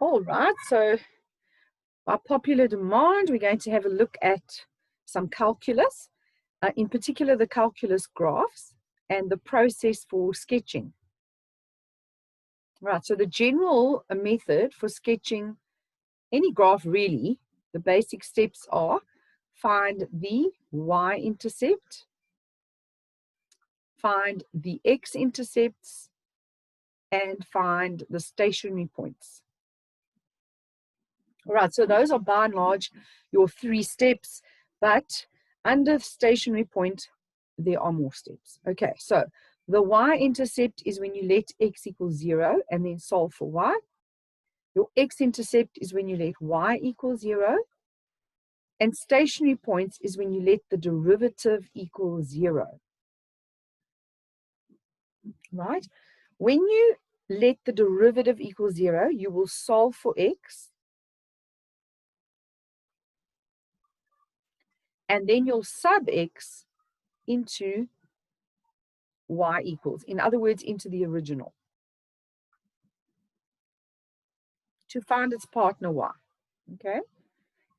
All right, so by popular demand, we're going to have a look at some calculus, in particular the calculus graphs and the process for sketching. Right, so the general method for sketching any graph really, the basic steps are find the Y-intercept, find the X intercepts, and find the stationary points. All right, so those are by and large your 3 steps, but under stationary point, there are more steps. Okay, so the Y-intercept is when you let x equals 0 and then solve for y. Your X-intercept is when you let y equal 0. And stationary points is when you let the derivative equal 0. Right? When you let the derivative equal 0, you will solve for x. And then you'll sub x into y equals. In other words, into the original. To find its partner y. Okay?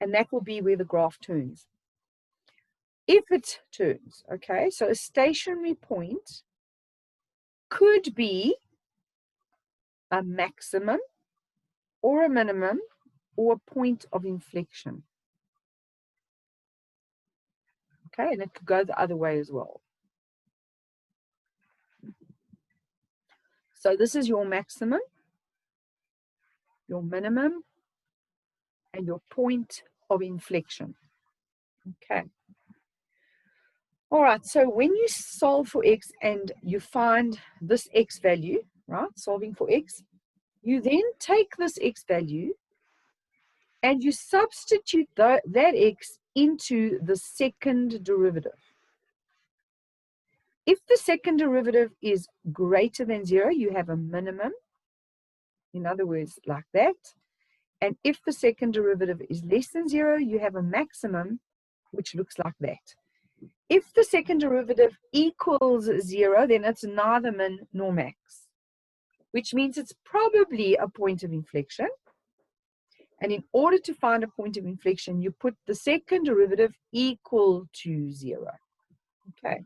And that will be where the graph turns. If it turns, okay, so a stationary point could be a maximum or a minimum or a point of inflection. Okay, and it could go the other way as well. So this is your maximum, your minimum, and your point of inflection. Okay. All right, so when you solve for x and you find this x value, right, solving for x, you then take this x value and you substitute that x into the second derivative. If the second derivative is greater than 0, you have a minimum, in other words, like that. And if the second derivative is less than 0, you have a maximum, which looks like that. If the second derivative equals 0, then it's neither min nor max, which means it's probably a point of inflection. And in order to find a point of inflection, you put the second derivative equal to 0. Okay.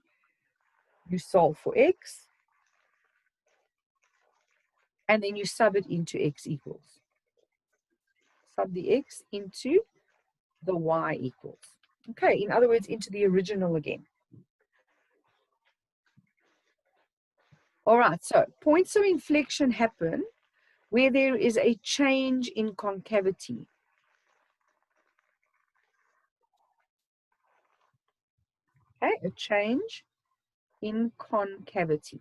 You solve for x, and then you sub it into x equals. Sub the x into the y equals. Okay, in other words, into the original again. All right, so points of inflection happen where there is a change in concavity. Okay, a change in concavity.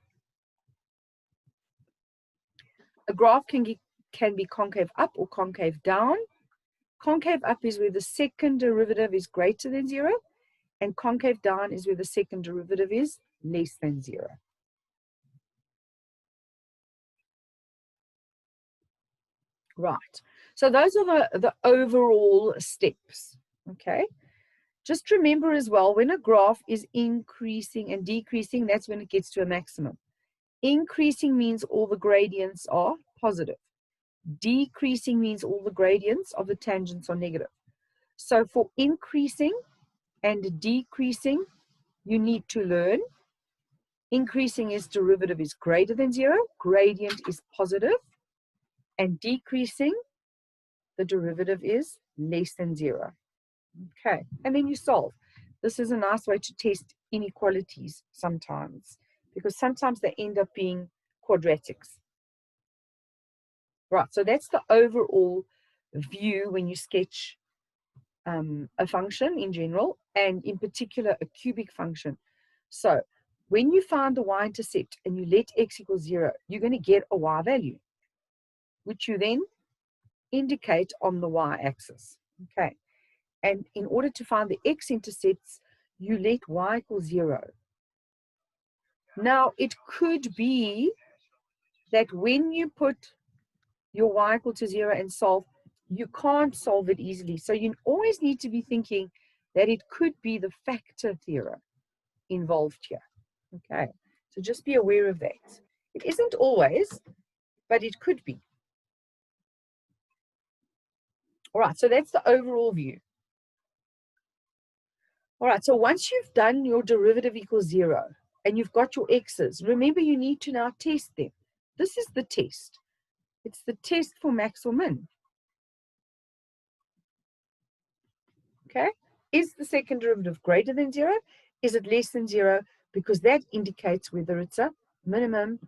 A graph can be concave up or concave down. Concave up is where the second derivative is greater than 0, and concave down is where the second derivative is less than 0. Right, so those are the overall steps, okay? Just remember as well, when a graph is increasing and decreasing, that's when it gets to a maximum. Increasing means all the gradients are positive. Decreasing means all the gradients of the tangents are negative. So for increasing and decreasing, you need to learn. Increasing is derivative is greater than 0, gradient is positive, and decreasing, the derivative is less than 0. Okay, and then you solve. This is a nice way to test inequalities sometimes, because sometimes they end up being quadratics. Right, so that's the overall view when you sketch a function in general, and in particular a cubic function. So when you find the y-intercept and you let x equal 0, you're going to get a y value, which you then indicate on the y-axis. Okay, and in order to find the x-intercepts, you let y equal 0. Now, it could be that when you put your y equal to 0 and solve, you can't solve it easily. So you always need to be thinking that it could be the factor theorem involved here. Okay, so just be aware of that. It isn't always, but it could be. All right, so that's the overall view. All right, so once you've done your derivative equals 0 and you've got your x's, remember you need to now test them. This is the test. It's the test for max or min. Okay, is the second derivative greater than 0? Is it less than 0? Because that indicates whether it's a minimum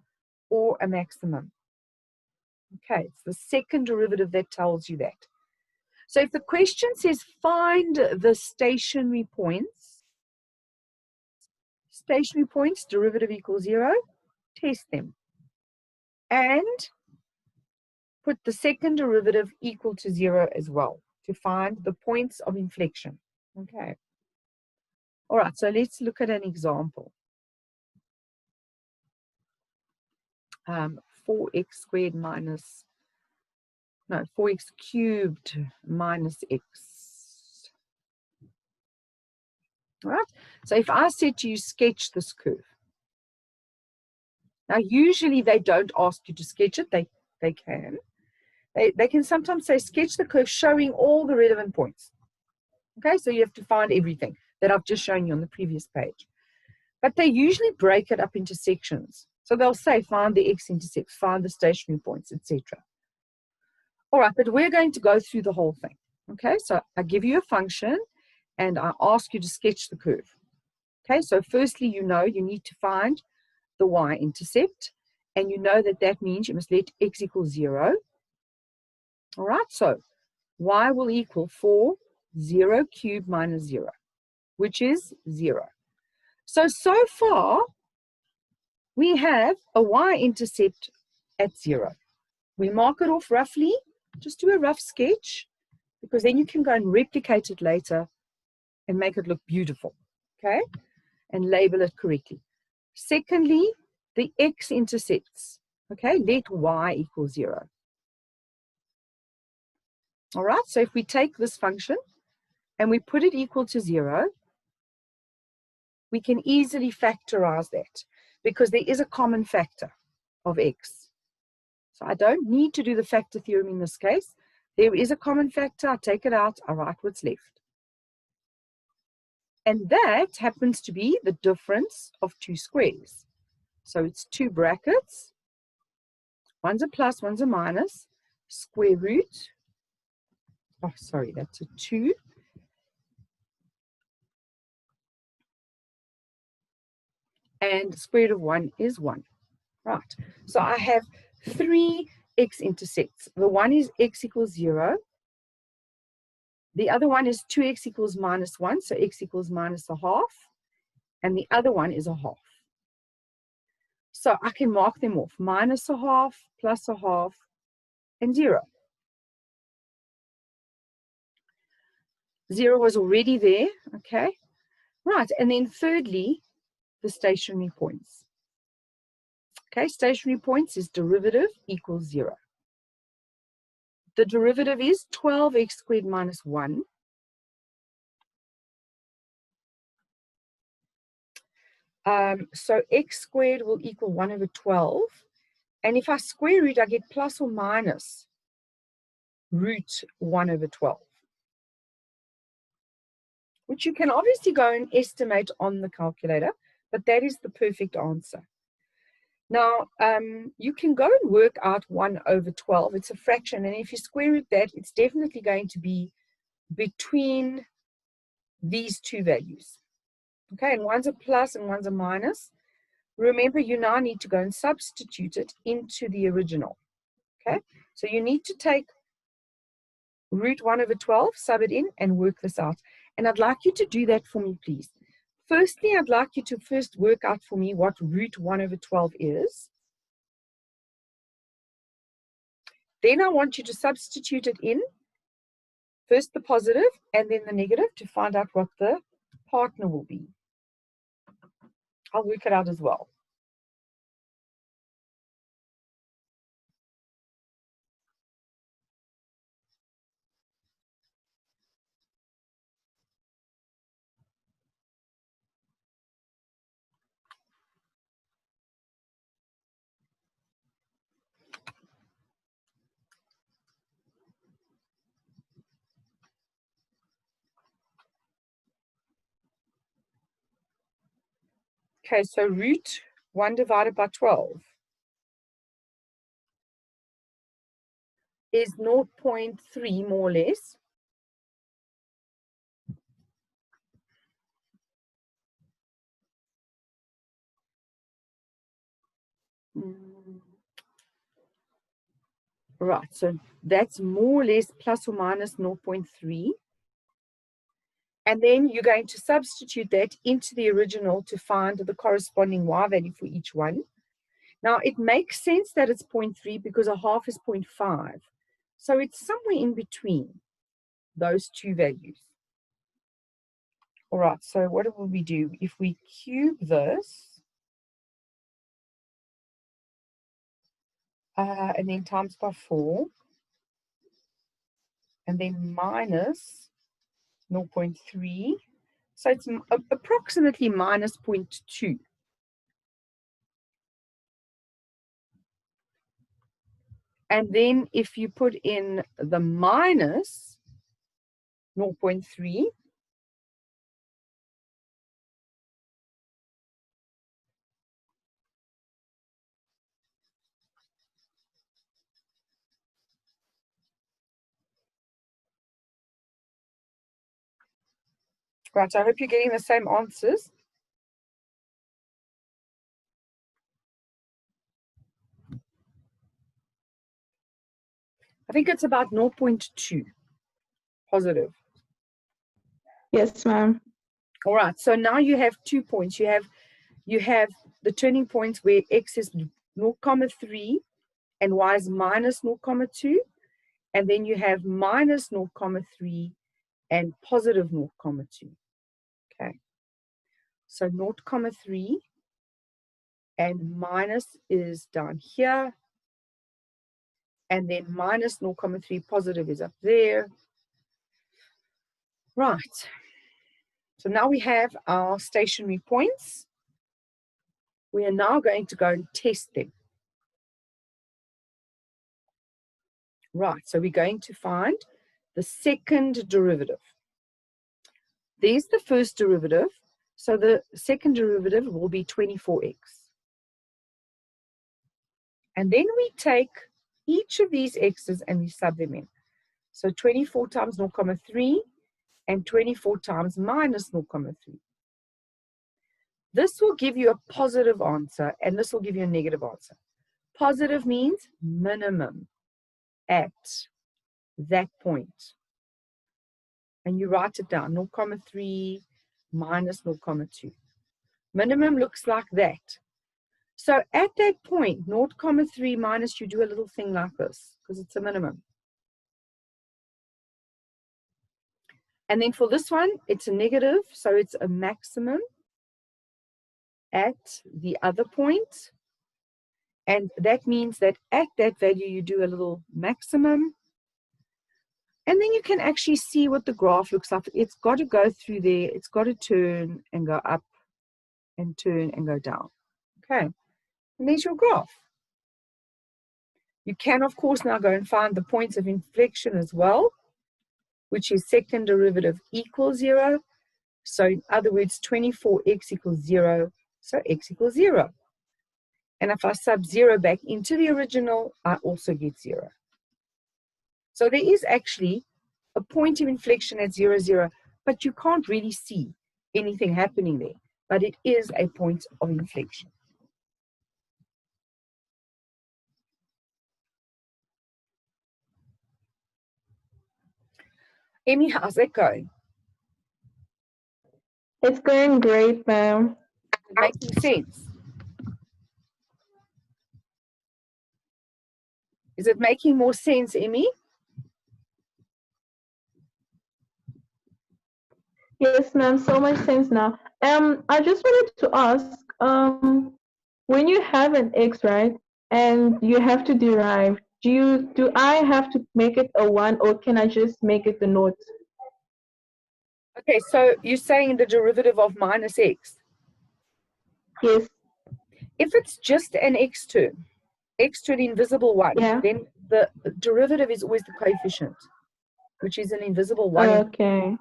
or a maximum. Okay, it's the second derivative that tells you that. So if the question says find the stationary points, derivative equals 0, test them. And put the second derivative equal to 0 as well to find the points of inflection. Okay. All right, so let's look at an example. 4x squared minus, no, 4x cubed minus x. All right, so if I said to you, sketch this curve. Now, usually they don't ask you to sketch it. They can. They can sometimes say, sketch the curve showing all the relevant points. Okay, so you have to find everything that I've just shown you on the previous page. But they usually break it up into sections. So they'll say, find the X intercepts, find the stationary points, etc. All right, but we're going to go through the whole thing. Okay, so I give you a function and I ask you to sketch the curve. Okay, so firstly, you know you need to find the Y-intercept, and you know that that means you must let x equal 0. All right, so y will equal 4, 0 cubed minus 0, which is 0. So far, we have a Y-intercept at 0. We mark it off roughly, just do a rough sketch, because then you can go and replicate it later and make it look beautiful, okay, and label it correctly. Secondly, the X-intercepts, okay, let y equal 0. All right, so if we take this function and we put it equal to 0, we can easily factorize that because there is a common factor of x. So I don't need to do the factor theorem in this case. There is a common factor. I take it out. I write what's left. And that happens to be the difference of two squares. So it's two brackets. One's a plus, one's a minus. Square root. Oh, sorry, that's a 2. And square root of 1 is 1. Right. So I have 3 x-intercepts. The one is x equals 0. The other one is 2x equals minus 1, so x equals minus a half. And the other one is a half. So I can mark them off. Minus a half, plus a half, and 0. 0 was already there, okay? Right, and then thirdly, the stationary points. Okay, stationary points is derivative equals 0. The derivative is 12x squared minus 1. So x squared will equal 1 over 12. And if I square root, I get plus or minus root 1 over 12. Which you can obviously go and estimate on the calculator, but that is the perfect answer. Now, you can go and work out 1 over 12. It's a fraction, and if you square root that, it's definitely going to be between these two values. Okay, and one's a plus and one's a minus. Remember, you now need to go and substitute it into the original. Okay, so you need to take root 1 over 12, sub it in, and work this out. And I'd like you to do that for me, please. Firstly, I'd like you to first work out for me what root 1 over 12 is. Then I want you to substitute it in, first the positive and then the negative, to find out what the partner will be. I'll work it out as well. Okay, so root 1 divided by 12 is 0.3 more or less. Right, so that's more or less plus or minus 0.3. And then you're going to substitute that into the original to find the corresponding y value for each one. Now, it makes sense that it's 0.3 because a half is 0.5. So it's somewhere in between those two values. All right, so what will we do? If we cube this, and then times by 4, and then minus 0.3, so it's approximately minus 0.2. And then if you put in the minus 0.3, right, so I hope you're getting the same answers. I think it's about 0.2 positive. Yes, ma'am. All right, so now you have 2 points. You have the turning points where x is 0.3 and y is minus 0.2, and then you have minus 0.3 and positive 0.2. Okay, so 0.3 and minus is down here, and then minus 0.3 positive is up there. Right, so now we have our stationary points. We are now going to go and test them. Right, so we're going to find the second derivative. There's the first derivative, so the second derivative will be 24x. And then we take each of these x's and we sub them in. So 24 times 0.3 and 24 times minus 0.3. This will give you a positive answer, and this will give you a negative answer. Positive means minimum at that point. And you write it down, 0.3 minus 0.2. Minimum looks like that. So at that point, 0.3 minus, you do a little thing like this, because it's a minimum. And then for this one, it's a negative, so it's a maximum at the other point. And that means that at that value, you do a little maximum. And then you can actually see what the graph looks like. It's got to go through there. It's got to turn and go up and turn and go down. Okay, and there's your graph. You can, of course, now go and find the points of inflection as well, which is second derivative equals 0. So in other words, 24x equals 0, so x equals 0. And if I sub 0 back into the original, I also get 0. So there is actually a point of inflection at 0, 0, but you can't really see anything happening there. But it is a point of inflection. Emmy, how's that going? It's going great, ma'am. Making sense? Is it making more sense, Emmy? Yes, ma'am. So much sense now. I just wanted to ask, when you have an x, right, and you have to derive, do I have to make it a 1, or can I just make it a naught? Okay, so you're saying the derivative of minus x. Yes. If it's just an x to the invisible 1, Yeah. then the derivative is always the coefficient, which is an invisible 1. Okay.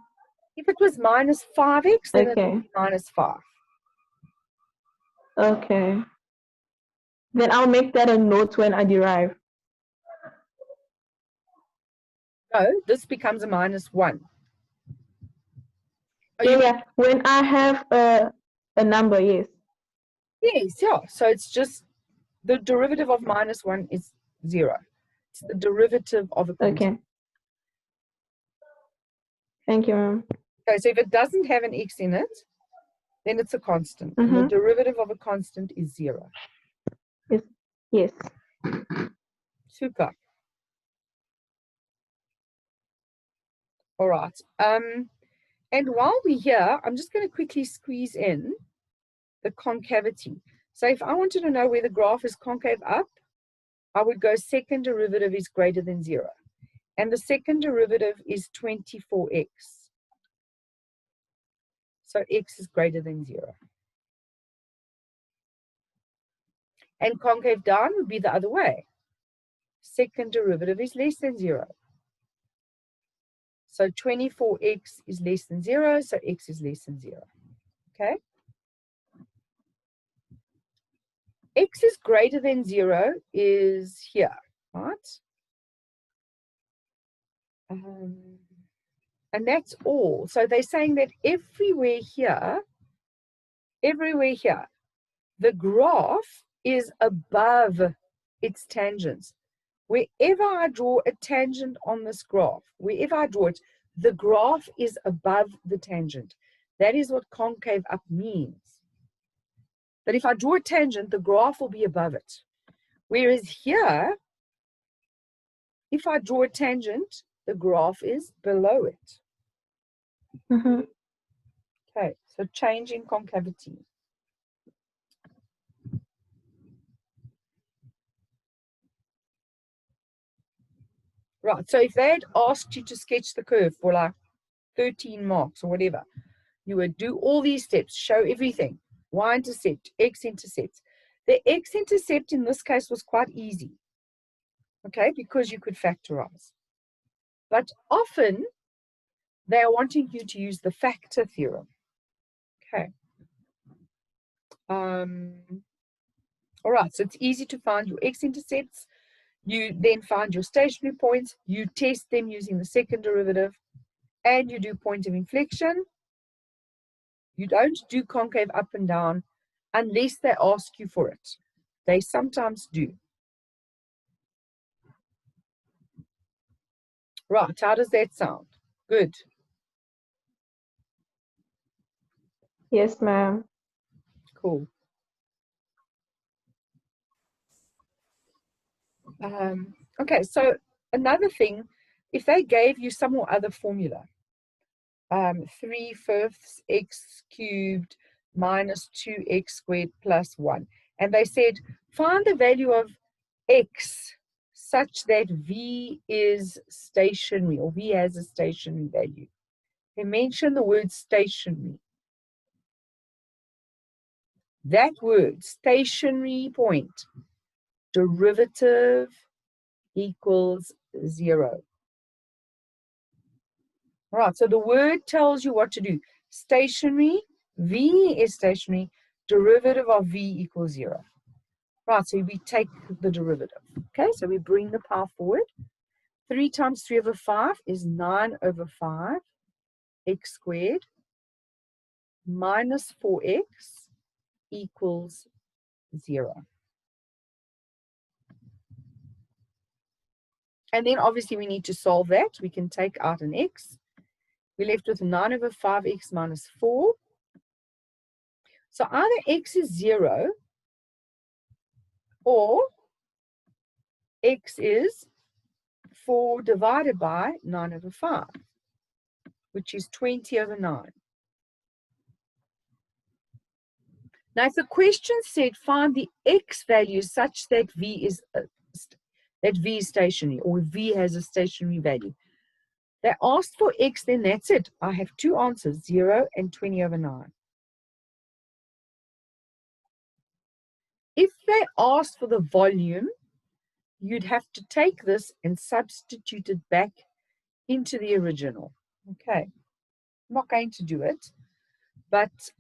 If it was minus 5x, then it Okay. would be minus 5. Okay. Then I'll make that a note when I derive. No, this becomes a -1. Yeah. When I have a number, yes. Yes, yeah. So it's just the derivative of -1 is 0. It's the derivative of a constant. Okay. Thank you, ma'am. Okay, so if it doesn't have an x in it, then it's a constant. And the derivative of a constant is 0. Yes. Super. All right. And while we're here, I'm just going to quickly squeeze in the concavity. So if I wanted to know where the graph is concave up, I would go second derivative is greater than 0. And the second derivative is 24x. So x is greater than 0. And concave down would be the other way. Second derivative is less than 0. So 24x is less than 0, so x is less than 0. Okay? X is greater than 0 is here, right? And that's all. So they're saying that everywhere here, the graph is above its tangents. Wherever I draw a tangent on this graph, wherever I draw it, the graph is above the tangent. That is what concave up means. That if I draw a tangent, the graph will be above it. Whereas here, if I draw a tangent, the graph is below it. Okay, so change in concavity. Right, so if they had asked you to sketch the curve for like 13 marks or whatever, you would do all these steps, show everything. Y-intercept, X-intercept. The X-intercept in this case was quite easy, okay, because you could factorize. But often, they are wanting you to use the factor theorem. Okay. All right, so it's easy to find your X-intercepts. You then find your stationary points. You test them using the second derivative. And you do point of inflection. You don't do concave up and down unless they ask you for it. They sometimes do. Right, how does that sound? Good. Yes, ma'am. Cool. Okay, so another thing, if they gave you some or other formula, 3/5 x cubed minus 2x squared plus 1, and they said, find the value of x such that v is stationary, or v has a stationary value. They mention the word stationary. That word, stationary point, derivative equals 0. All right, so the word tells you what to do. Stationary, v is stationary, derivative of v equals 0. Right, so we take the derivative. Okay, so we bring the power forward. 3 times 3/5 is 9/5 x squared minus 4x equals 0. And then obviously we need to solve that. We can take out an x. We're left with 9/5x minus 4. So either x is 0 or x is 4 divided by 9/5, which is 20/9. Now, if the question said find the x value such that v is stationary, or v has a stationary value, they asked for x, then that's it. I have two answers, 0 and 20/9. If they asked for the volume, you'd have to take this and substitute it back into the original. Okay, I'm not going to do it, but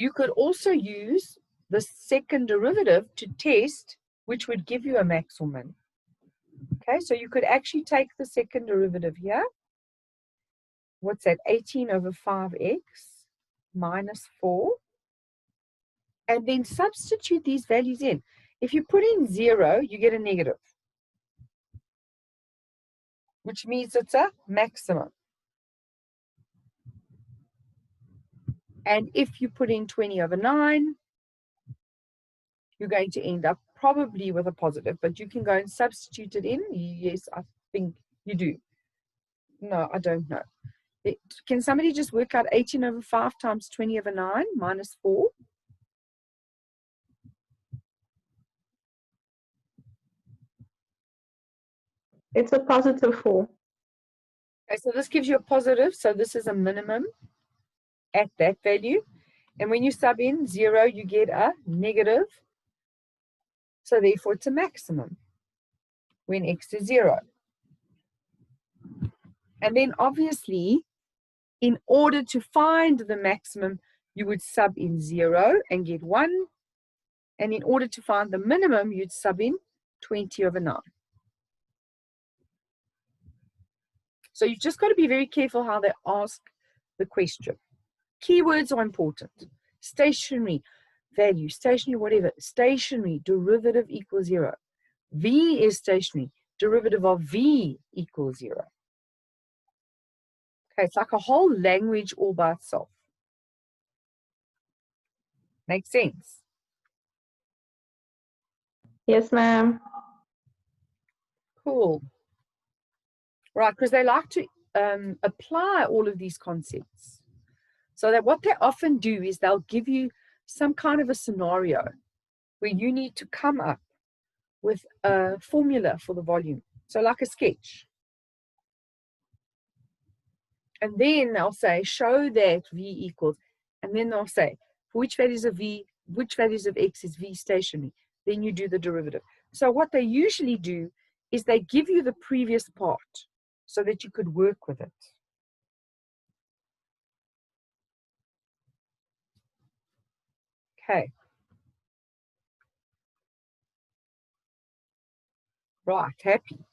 you could also use the second derivative to test, which would give you a max or min. Okay, so you could actually take the second derivative here. What's that? 18 over 5x minus 4. And then substitute these values in. If you put in 0, you get a negative, which means it's a maximum. And if you put in 20 over 9, you're going to end up probably with a positive, but you can go and substitute it in. Yes, I think you do. No, I don't know. Can somebody just work out 18 over 5 times 20 over 9 minus 4? It's a positive 4. Okay, so this gives you a positive, so this is a minimum at that value. And when you sub in 0, you get a negative. So therefore, it's a maximum when x is 0. And then obviously, in order to find the maximum, you would sub in 0 and get 1. And in order to find the minimum, you'd sub in 20 over 9. So you've just got to be very careful how they ask the question. Keywords are important. Stationary, value, stationary, whatever. Stationary, derivative equals 0. V is stationary, derivative of V equals 0. Okay, it's like a whole language all by itself. Makes sense? Yes, ma'am. Cool. Right, because they like to apply all of these concepts. So that what they often do is they'll give you some kind of a scenario where you need to come up with a formula for the volume. So like a sketch. And then they'll say, show that V equals, and then they'll say, for which values of V, which values of X is V stationary? Then you do the derivative. So what they usually do is they give you the previous part so that you could work with it. Okay. Right, happy.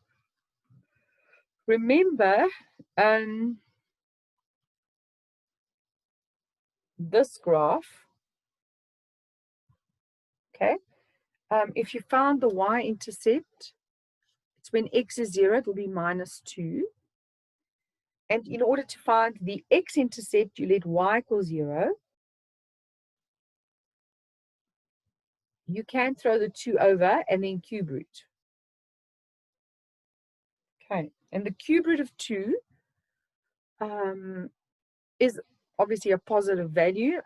Remember, this graph, okay, if you found the y-intercept, it's when x is 0, it will be minus 2. And in order to find the x-intercept, you let y equal 0. You can throw the 2 over and then cube root. Okay, and the cube root of 2 is obviously a positive value.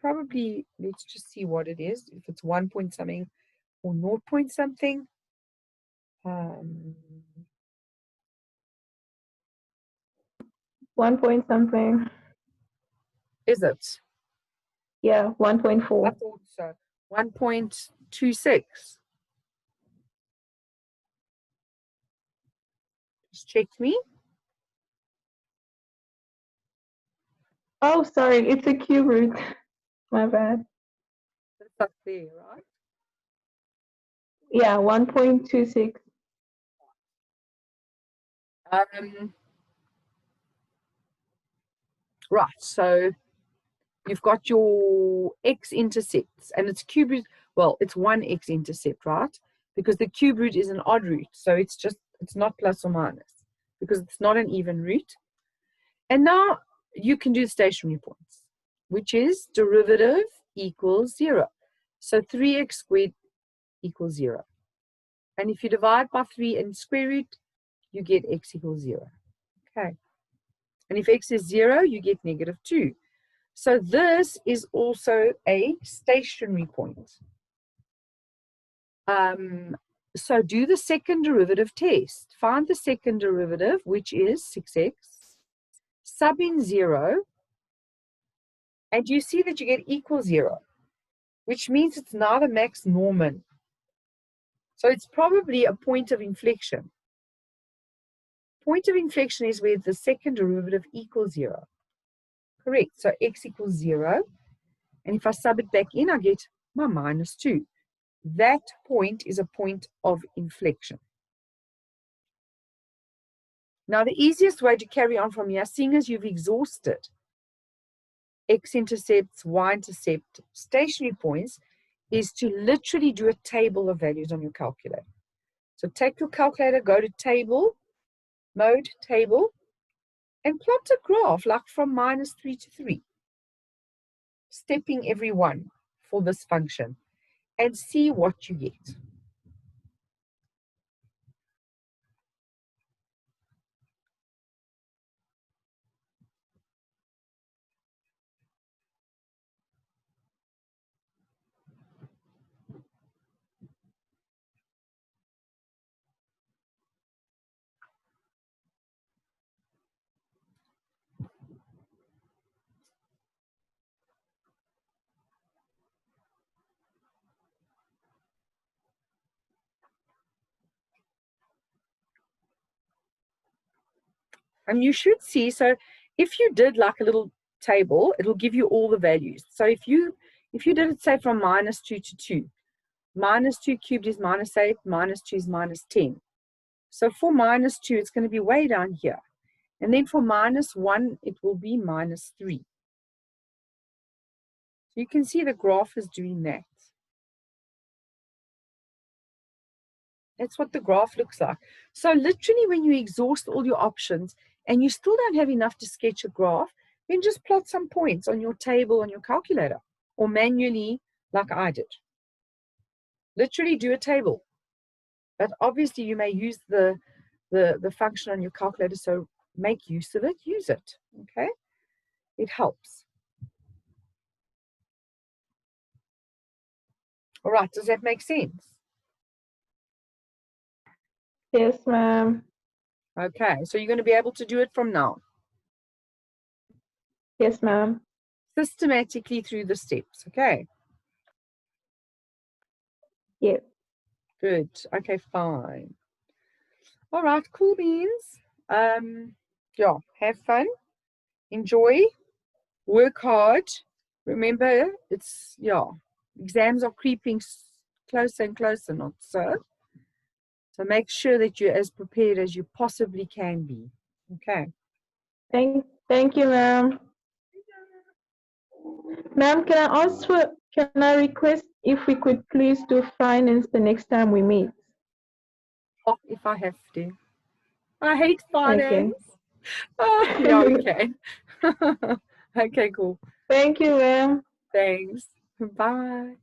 Probably, let's just see what it is. If it's 1 point something or 0 point something. 1 point something. Is it? Yeah, 1.4. I thought so. 1.26. Just check me. Oh, sorry, it's a cube root. My bad. That's up there, right? Yeah, 1.26. Right, so you've got your x-intercepts, and it's cube root. Well, it's one x-intercept, right? Because the cube root is an odd root, so it's not plus or minus, because it's not an even root. And now you can do stationary points, which is derivative equals 0. So 3x squared equals 0. And if you divide by 3 and square root, you get x equals 0. Okay. And if x is 0, you get negative 2. So this is also a stationary point. So do the second derivative test. Find the second derivative, which is 6x. Sub in 0. And you see that you get equal 0, which means it's neither max nor min. So it's probably a point of inflection. Point of inflection is where the second derivative equals 0. Correct. So x equals 0. And if I sub it back in, I get my -2. That point is a point of inflection. Now, the easiest way to carry on from here, seeing as you've exhausted X intercepts, Y intercept, stationary points, is to literally do a table of values on your calculator. So take your calculator, go to table, mode, table, and plot a graph like from -3 to 3, stepping every one for this function, and see what you get. And you should see, so if you did like a little table, it'll give you all the values. So if you did it, say, from -2 to 2, -2 cubed is -8, -2 is -10. So for -2, it's going to be way down here. And then for -1, it will be -3. So you can see the graph is doing that. That's what the graph looks like. So literally when you exhaust all your options and you still don't have enough to sketch a graph, then just plot some points on your table on your calculator, or manually like I did. Literally do a table. But obviously you may use the function on your calculator, so make use of it, use it, okay? It helps. All right, does that make sense? Yes, ma'am. Okay, so you're going to be able to do it from now. Yes, ma'am. Systematically through the steps, okay? Yes. Good, okay, fine. All right, cool beans. Yeah, have fun, enjoy, work hard. Remember, it's, yeah, exams are creeping closer and closer, not so. So make sure that you're as prepared as you possibly can be. Okay. Thank you, ma'am. Ma'am, can I request if we could please do finance the next time we meet? Oh, if I have to. I hate Okay. finance. Oh, yeah, okay. Okay, cool. Thank you, ma'am. Thanks. Bye.